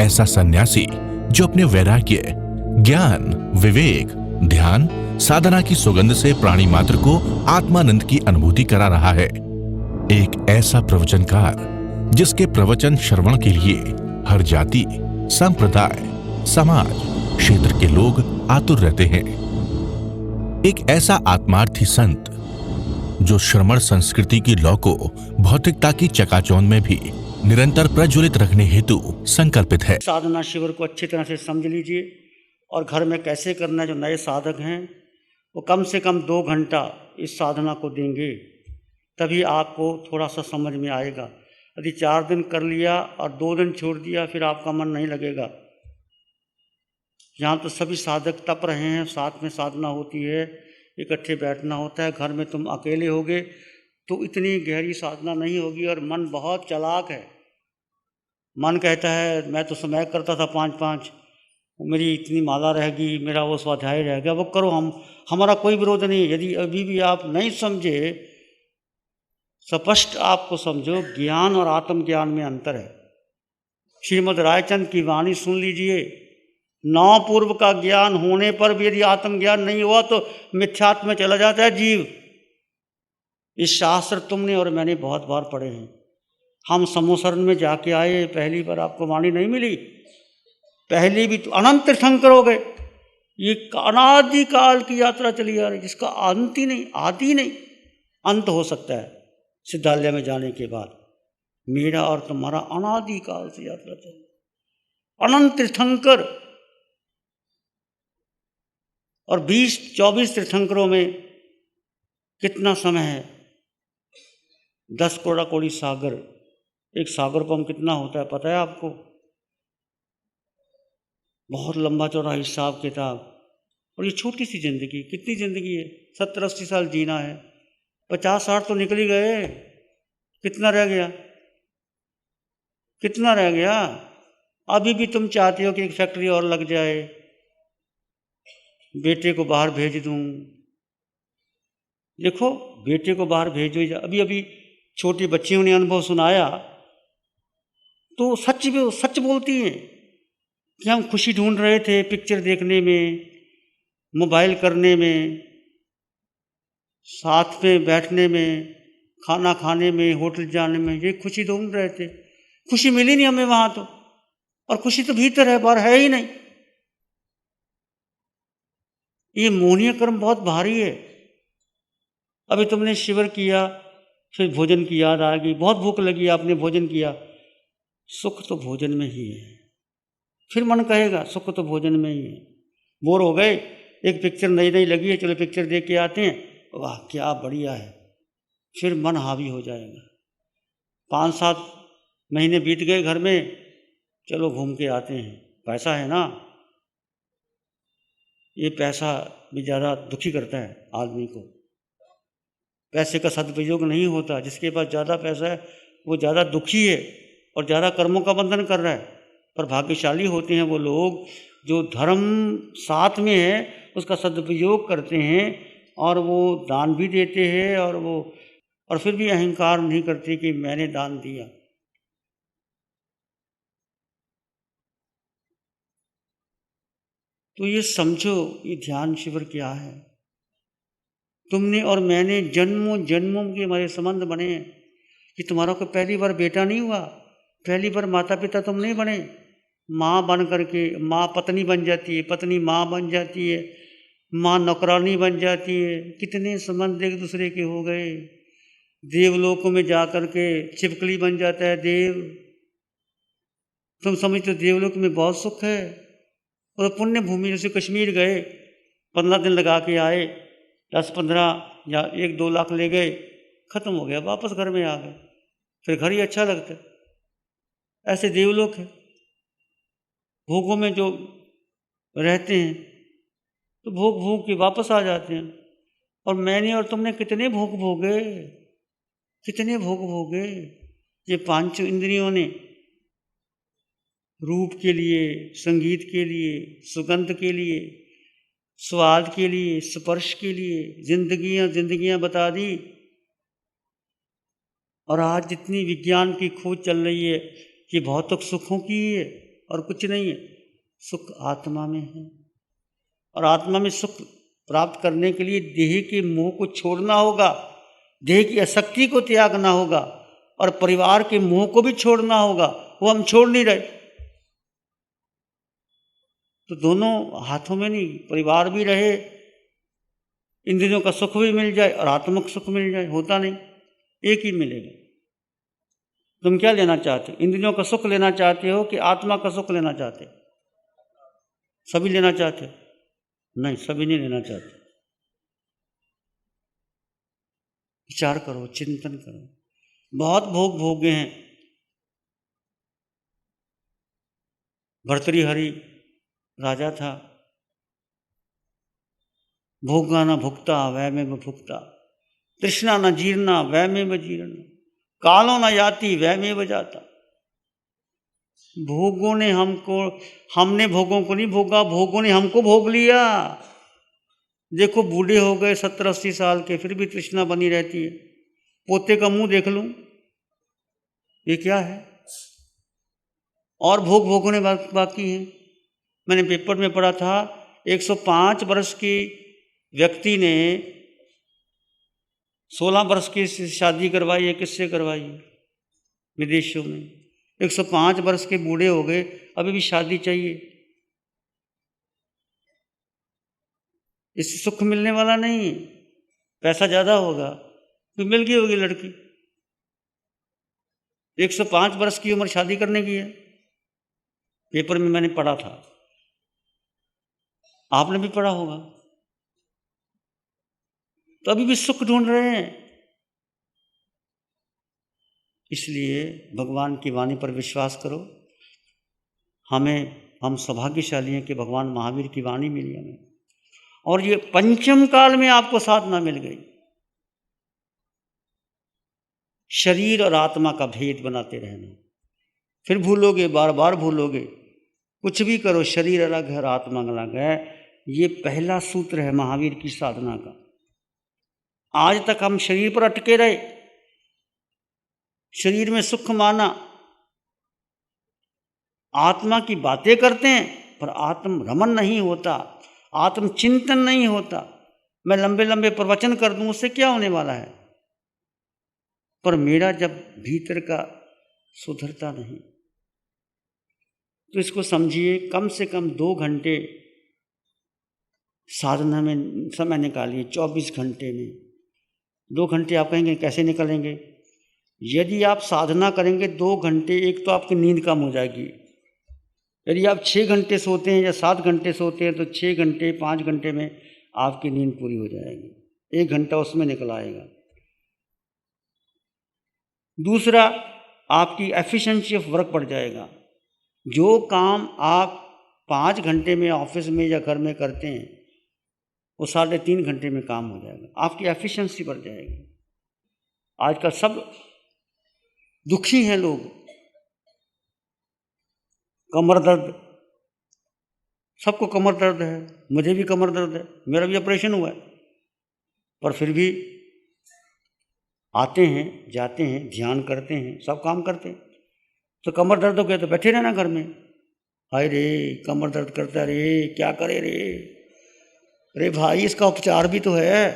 ऐसा सन्यासी जो अपने वैराग्य, ज्ञान, विवेक, ध्यान, साधना की सुगंध से प्राणी मात्र को आत्मानंद की अनुभूति करा रहा है। एक ऐसा प्रवचनकार जिसके प्रवचन श्रवण के लिए हर जाति, संप्रदाय, समाज, क्षेत्र के लोग आतुर रहते हैं। एक ऐसा आत्मार्थी संत जो श्रमण संस्कृति की लौ को भौतिकता की चकाचौंध में भी निरंतर प्रज्वलित रखने हेतु संकल्पित है। साधना शिविर को अच्छी तरह से समझ लीजिए और घर में कैसे करना है। जो नए साधक हैं वो कम से कम 2 घंटा इस साधना को देंगे, तभी आपको थोड़ा सा समझ में आएगा। यदि 4 दिन कर लिया और 2 दिन छोड़ दिया फिर आपका मन नहीं लगेगा। यहाँ तो सभी साधक तप रहे हैं, साथ में साधना होती है, इकट्ठे बैठना होता है। घर में तुम अकेले होगे तो इतनी गहरी साधना नहीं होगी और मन बहुत चालाक है। मन कहता है मैं तो समय करता था 5-5, मेरी इतनी माला रहेगी, मेरा वो स्वाध्याय रह गया, वो करो, हमारा कोई विरोध नहीं। यदि अभी भी आप नहीं समझे, स्पष्ट आपको समझो, ज्ञान और आत्मज्ञान में अंतर है। श्रीमद् रायचंद की वाणी सुन लीजिए। 9 पूर्व का ज्ञान होने पर भी यदि आत्मज्ञान नहीं हुआ तो मिथ्यात्व में चला जाता है जीव। इस शास्त्र तुमने और मैंने बहुत बार पढ़े हैं। हम समोसरण में जाके आए, पहली बार आपको वाणी नहीं मिली, पहली भी तो अनंत तीर्थंकर हो गए। ये अनादि काल की यात्रा चली आ रही, जिसका अंत ही नहीं, आदि नहीं, अंत हो सकता है सिद्धालय में जाने के बाद। मेरा और तुम्हारा अनादि काल से यात्रा चली, अनंत तीर्थंकर। और 20-24 तीर्थंकरों में कितना समय है? 10 कोड़ा कोड़ी सागर। एक सागर पर कितना होता है पता है आपको? बहुत लंबा चौड़ा हिसाब किताब। और ये छोटी सी जिंदगी, कितनी जिंदगी है? 70-80 साल जीना है, 50-60 तो निकल ही गए। कितना रह गया? कितना रह गया? अभी भी तुम चाहते हो कि एक फैक्ट्री और लग जाए, बेटे को बाहर भेज दूं। देखो, बेटे को बाहर भेजो। अभी छोटी बच्चियों ने अनुभव सुनाया तो सच बोलती हैं कि हम खुशी ढूंढ रहे थे पिक्चर देखने में, मोबाइल करने में, साथ में बैठने में, खाना खाने में, होटल जाने में, ये खुशी ढूंढ रहे थे। खुशी मिली नहीं हमें वहाँ तो। और खुशी तो भीतर है, बाहर है ही नहीं। ये मोहनीय कर्म बहुत भारी है। अभी तुमने शिविर किया, फिर भोजन की याद आ गई, बहुत भूख लगी, आपने भोजन किया। सुख तो भोजन में ही है। फिर मन कहेगा सुख तो भोजन में ही है। बोर हो गए, एक पिक्चर नई लगी है, चलो पिक्चर देख के आते हैं, वाह क्या बढ़िया है, फिर मन हावी हो जाएगा। 5-7 महीने बीत गए घर में, चलो घूम के आते हैं। पैसा है ना, ये पैसा भी ज़्यादा दुखी करता है आदमी को। पैसे का सदुपयोग नहीं होता। जिसके पास ज़्यादा पैसा है वो ज़्यादा दुखी है और ज़्यादा कर्मों का बंधन कर रहा है। पर भाग्यशाली होते हैं वो लोग जो धर्म साथ में है, उसका सदुपयोग करते हैं और वो दान भी देते हैं और फिर भी अहंकार नहीं करते कि मैंने दान दिया। तो ये समझो, ये ध्यान शिविर क्या है। तुमने और मैंने जन्मों जन्मों के हमारे संबंध बने हैं। कि तुम्हारा कोई पहली बार बेटा नहीं हुआ, पहली बार माता पिता तुम नहीं बने। माँ बन करके माँ पत्नी बन जाती है, पत्नी माँ बन जाती है, माँ नौकरानी बन जाती है। कितने संबंध एक दूसरे के हो गए। देवलोकों में जा कर के छिपकली बन जाता है देव। तुम समझते हो देवलोक में बहुत सुख है। और पुण्य भूमि, जैसे कश्मीर गए, 15 दिन लगा के आए, 10-15 या 1-2 लाख ले गए, खत्म हो गया, वापस घर में आ गए, फिर घर ही अच्छा लगता है। ऐसे देवलोक है। भोगों में जो रहते हैं तो भोग के वापस आ जाते हैं। और मैंने और तुमने कितने भोग भोगे, कितने भोग भोगे। ये 5 इंद्रियों ने रूप के लिए, संगीत के लिए, सुगंध के लिए, स्वाद के लिए, स्पर्श के लिए जिंदगियां बता दी। और आज जितनी विज्ञान की खोज चल रही है, ये भौतिक सुखों की है और कुछ नहीं है। सुख आत्मा में है, और आत्मा में सुख प्राप्त करने के लिए देह के मोह को छोड़ना होगा, देह की आसक्ति को त्यागना होगा, और परिवार के मोह को भी छोड़ना होगा। वो हम छोड़ नहीं रहे। तो दोनों हाथों में नहीं, परिवार भी रहे, इंद्रियों का सुख भी मिल जाए और आत्मक सुख मिल जाए, होता नहीं, एक ही मिलेगा। तुम क्या लेना चाहते हो? इंद्रियों का सुख लेना चाहते हो कि आत्मा का सुख लेना चाहते हो? सभी लेना चाहते हो? नहीं, सभी नहीं लेना चाहते। विचार करो, चिंतन करो। बहुत भोग भोगे हैं। भर्तृहरि राजा था, भोगा न भुक्ता वै में भुक्ता, तृष्णा न जीर्णा वै में जीर्ण, कालो न याति वै में जाता। भोगों ने हमने भोगों को नहीं भोगा, भोगों ने हमको भोग लिया। देखो बूढ़े हो गए 70-80 साल के, फिर भी तृष्णा बनी रहती है। पोते का मुंह देख लूं, ये क्या है? और भोग भोगने बाकी है। मैंने पेपर में पढ़ा था 105 वर्ष की व्यक्ति ने 16 वर्ष की शादी करवाई है। किससे करवाई है? विदेशों में। 105 वर्ष के बूढ़े हो गए, अभी भी शादी चाहिए। इससे सुख मिलने वाला नहीं, पैसा ज्यादा होगा तो मिल गई होगी लड़की। 105 वर्ष की उम्र शादी करने की है, पेपर में मैंने पढ़ा था, आपने भी पढ़ा होगा। तो अभी भी सुख ढूंढ रहे हैं। इसलिए भगवान की वाणी पर विश्वास करो। हम सौभाग्यशाली हैं कि भगवान महावीर की वाणी मिली हमें, और ये पंचम काल में आपको साधना मिल गई। शरीर और आत्मा का भेद बनाते रहना, फिर भूलोगे, बार बार भूलोगे। कुछ भी करो, शरीर अलग है और आत्मा अलग है। ये पहला सूत्र है महावीर की साधना का। आज तक हम शरीर पर अटके रहे, शरीर में सुख माना, आत्मा की बातें करते हैं पर आत्म रमन नहीं होता, आत्म चिंतन नहीं होता। मैं लंबे लंबे प्रवचन कर दूं, उससे क्या होने वाला है? पर मेरा जब भीतर का सुधरता नहीं, तो इसको समझिए, कम से कम 2 घंटे साधना में समय निकालिए। 24 घंटे में 2 घंटे आप कहेंगे कैसे निकलेंगे? यदि आप साधना करेंगे 2 घंटे, एक तो आपकी नींद कम हो जाएगी। यदि आप 6 घंटे सोते हैं या 7 घंटे सोते हैं तो 6 घंटे 5 घंटे में आपकी नींद पूरी हो जाएगी, 1 घंटा उसमें निकल आएगा। दूसरा, आपकी एफिशिएंसी ऑफ वर्क बढ़ जाएगा। जो काम आप 5 घंटे में ऑफिस में या घर में करते हैं, वो 3.5 घंटे में काम हो जाएगा। आपकी एफिशिएंसी बढ़ जाएगी। आजकल सब दुखी हैं लोग, कमर दर्द, सबको कमर दर्द है, मुझे भी कमर दर्द है, मेरा भी ऑपरेशन हुआ है, पर फिर भी आते हैं, जाते हैं, ध्यान करते हैं, सब काम करते हैं। तो कमर दर्द हो गया तो बैठे रहना घर में। हाय रे, कमर दर्द करता रे, क्या करे रे? अरे भाई, इसका उपचार भी तो है।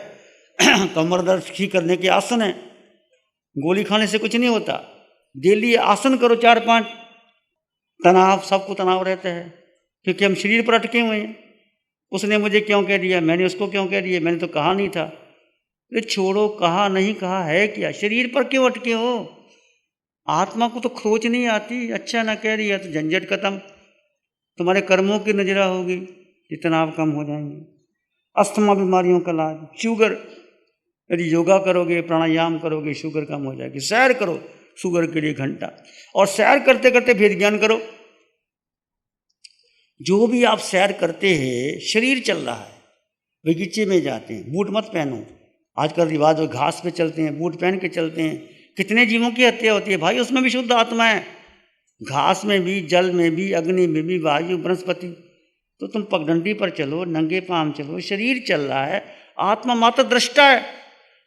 कमर दर्द ठीक करने के आसन है, गोली खाने से कुछ नहीं होता। डेली आसन करो 4-5। तनाव, सबको तनाव रहता है क्योंकि हम शरीर पर अटके हुए हैं। उसने मुझे क्यों कह दिया, मैंने उसको क्यों कह दिया, मैंने तो कहा नहीं था। अरे छोड़ो, कहा नहीं कहा है क्या, शरीर पर क्यों अटके हो? आत्मा को तो खरोच नहीं आती। अच्छा ना कह रही है तो झंझट खत्म, तुम्हारे कर्मों की नजरा होगी, ये तनाव कम हो जाएंगे। अस्थमा बीमारियों का इलाज, शुगर, यदि योगा करोगे, प्राणायाम करोगे, शुगर कम हो जाएगी। सैर करो शुगर के लिए घंटा, और सैर करते करते भेद ज्ञान करो। जो भी आप सैर करते हैं, शरीर चल रहा है। बगीचे में जाते हैं, बूट मत पहनो। आजकल रिवाज हो, घास पे चलते हैं, बूट पहन के चलते हैं। कितने जीवों की हत्या होती है भाई, उसमें भी शुद्ध आत्मा है। घास में भी, जल में भी, अग्नि में भी, वायु, वनस्पति। तो तुम पगडंडी पर चलो, नंगे पांव चलो, शरीर चल रहा है, आत्मा मात्र दृष्टा है।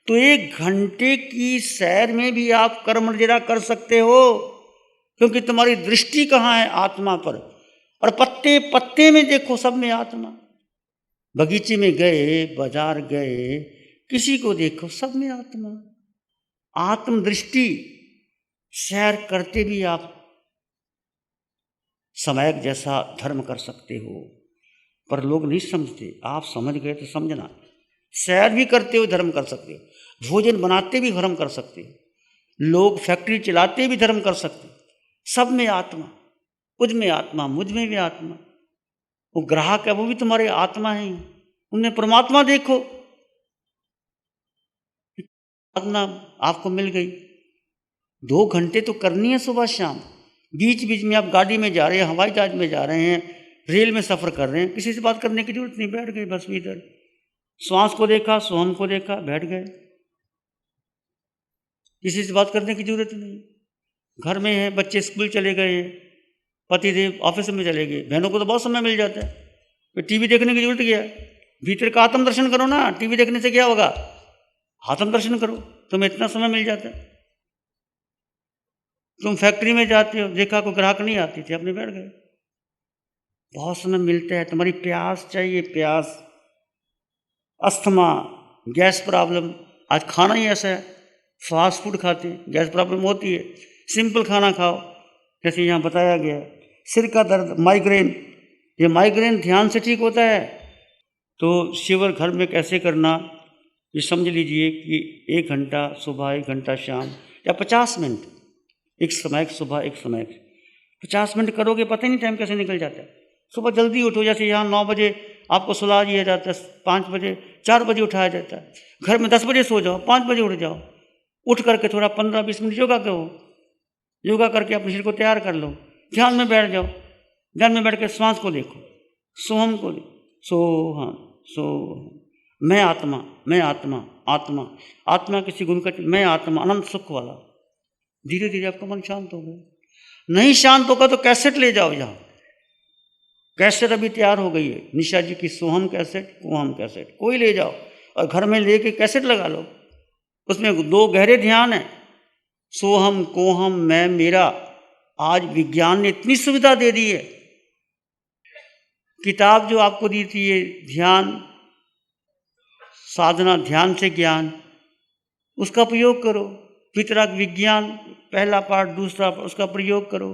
तो 1 घंटे की सैर में भी आप कर्म जरा कर सकते हो, क्योंकि तुम्हारी दृष्टि कहाँ है? आत्मा पर। और पत्ते पत्ते में देखो सब में आत्मा। बगीचे में गए, बाजार गए, किसी को देखो सब में आत्मा। आत्मदृष्टि सैर करते भी आप समायक जैसा धर्म कर सकते हो, पर लोग नहीं समझते। आप समझ गए तो समझना। सैर भी करते हुए धर्म कर सकते हो, भोजन बनाते भी धर्म कर सकते हो, लोग फैक्ट्री चलाते भी धर्म कर सकते हो। सब में आत्मा, उज में आत्मा, मुझ में भी आत्मा। वो ग्राहक है, वो भी तुम्हारे आत्मा है। उन्हें परमात्मा देखो। आत्मा आपको मिल गई। 2 घंटे तो करनी है सुबह शाम। बीच बीच में आप गाड़ी में जा रहे हैं, हवाई जहाज में जा रहे हैं, रेल में सफ़र कर रहे हैं, किसी से बात करने की जरूरत नहीं। बैठ गए बस इधर, श्वास को देखा, सोहम को देखा, बैठ गए। किसी से बात करने की जरूरत नहीं। घर में है, बच्चे स्कूल चले गए हैं, पतिदेव ऑफिस में चले गए, बहनों को तो बहुत समय मिल जाता है। तो टीवी देखने की जरूरत क्या है? भीतर का आत्म दर्शन करो ना। टीवी देखने से क्या होगा? आत्म दर्शन करो, तुम्हें इतना समय मिल जाता है। तुम फैक्ट्री में जाते हो, देखा कोई ग्राहक नहीं आती थी, अपने बैठ गए। बहुत समय मिलता है। तुम्हारी प्यास चाहिए, प्यास, अस्थमा, गैस प्रॉब्लम। आज खाना ही ऐसा है, फास्ट फूड खाते हैं, गैस प्रॉब्लम होती है। सिंपल खाना खाओ, जैसे यहाँ बताया गया। सिर का दर्द, माइग्रेन, ये माइग्रेन ध्यान से ठीक होता है। तो शिविर घर में कैसे करना, ये समझ लीजिए कि 1 घंटा सुबह, 1 घंटा शाम, या 50 मिनट, एक समय सुबह, एक समय 50 मिनट करोगे, पता ही नहीं टाइम कैसे निकल जाता है। सुबह जल्दी उठो, जैसे यहाँ 9 बजे आपको सुला दिया जाता है, 5 बजे, 4 बजे उठाया जाता है। घर में 10 बजे सो जाओ, 5 बजे उठ जाओ। उठ करके थोड़ा 15-20 मिनट योगा करो। योगा करके अपने शरीर को तैयार कर लो। ध्यान में बैठ जाओ। ध्यान में बैठ के श्वास को देखो, सोहम को देखो, सोहम सोहम। मैं आत्मा, मैं आत्मा, आत्मा, आत्मा किसी गुण का, मैं आत्मा, अनंत सुख वाला। धीरे धीरे आपका मन शांत हो गया। नहीं शांत होगा तो कैसेट ले जाओ। यहाँ कैसेट अभी तैयार हो गई है, निशा जी की, सोहम कैसेट, कोहम कैसेट, कोई ले जाओ और घर में लेके कैसेट लगा लो। उसमें 2 गहरे ध्यान है, सोहम, कोहम, मैं, मेरा। आज विज्ञान ने इतनी सुविधा दे दी है। किताब जो आपको दी थी, ये ध्यान साधना, ध्यान से ज्ञान, उसका प्रयोग करो। वितराग विज्ञान, पहला पार्ट, दूसरा पार्ट, उसका प्रयोग करो।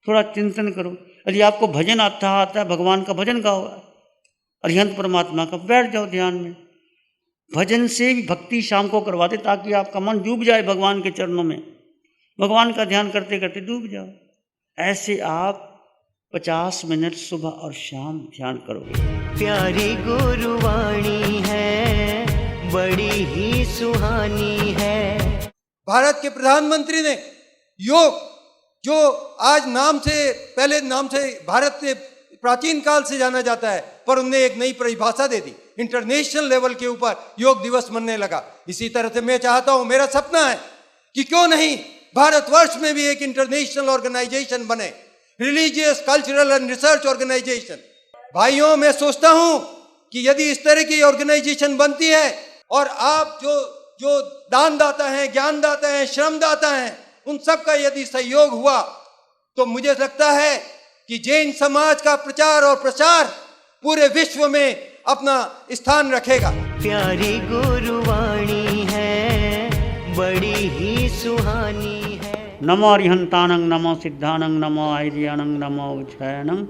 थोड़ा चिंतन करो। यदि आपको भजन आता है, भगवान का भजन गाओ, अरिहंत परमात्मा का, बैठ जाओ ध्यान में। भजन से भी भक्ति शाम को करवाते, ताकि आपका मन डूब जाए भगवान के चरणों में। भगवान का ध्यान करते करते डूब जाओ। ऐसे आप 50 मिनट सुबह और शाम ध्यान करोगे। प्यारी गुरुवाणी है, बड़ी ही सुहानी है। भारत के प्रधानमंत्री ने योग, जो आज नाम से, पहले नाम से भारत से प्राचीन काल से जाना जाता है, पर उनने एक नई परिभाषा दे दी। इंटरनेशनल लेवल के ऊपर योग दिवस मनने लगा। इसी तरह से मैं चाहता हूं, मेरा सपना है कि क्यों नहीं भारतवर्ष में भी एक इंटरनेशनल ऑर्गेनाइजेशन बने, religious, cultural and research organisation. भाइयों, मैं सोचता हूं कि यदि इस तरह की ऑर्गेनाइजेशन बनती है और आप जो दानदाता हैं, ज्ञानदाता हैं, श्रमदाता हैं, उन सब का यदि सहयोग हुआ, तो मुझे लगता है कि जैन समाज का प्रचार और प्रसार पूरे विश्व में अपना स्थान रखेगा। प्यारी गुरुवाणी है, बड़ी ही सुहानी है। नमो अरिहंतानंग, नमो सिद्धानंग, नमो आयर्यानंग, नमो उच्छयनंग,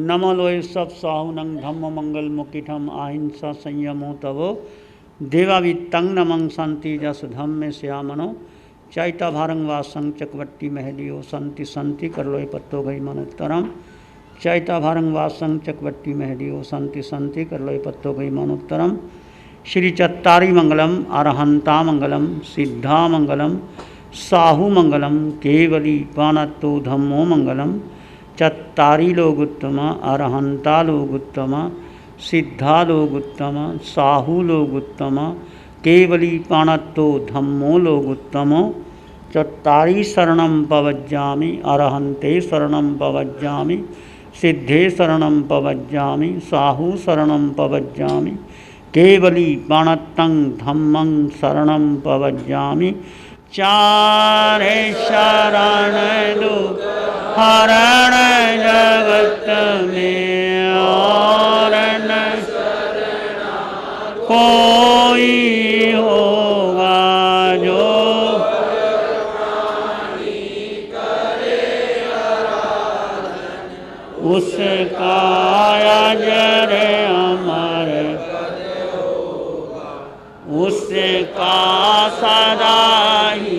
नमो लोय सब साहुनंग, धम्म मंगल मुकिठम, अहिंसा संयमो तवो देवावितंग, नमं शांति जस धम्मे श्यामनो, चैता भारंग वासंग चकवट्टी महलियो, संति संति कर लोय पत्तो गई मनोत्तरम। चैता भारंग वासंग चकवट्टी महलियो, संति संति कर लोय पत्तो गई मनोत्तरम। श्री चत्तारी मंगलम, अरहंता मंगलम, सिद्धा मंगलम, साहू मंगलम, केवली पानत्तो धम्मो मंगलम। चत्तारी लोगुत्तम, अरहंता लोगुत्तम, सिद्धा लोगुत्तम, साहू लोगुत्तम, केवली पाणत्तो धम्मो लोगुत्तमो। चत्तारी शरणं पवज्जामि, अरहन्ते शरणं पवज्जामि, सिद्धे शरणं पवज्जामि, साहू शरणं पवज्जामि, केवली पाणत्तं धम्मं शरणं पवज्जामि। चारे शरण दो हरण जगत में और न कोई होगा जो उसका अजर अमर उसका सदा ही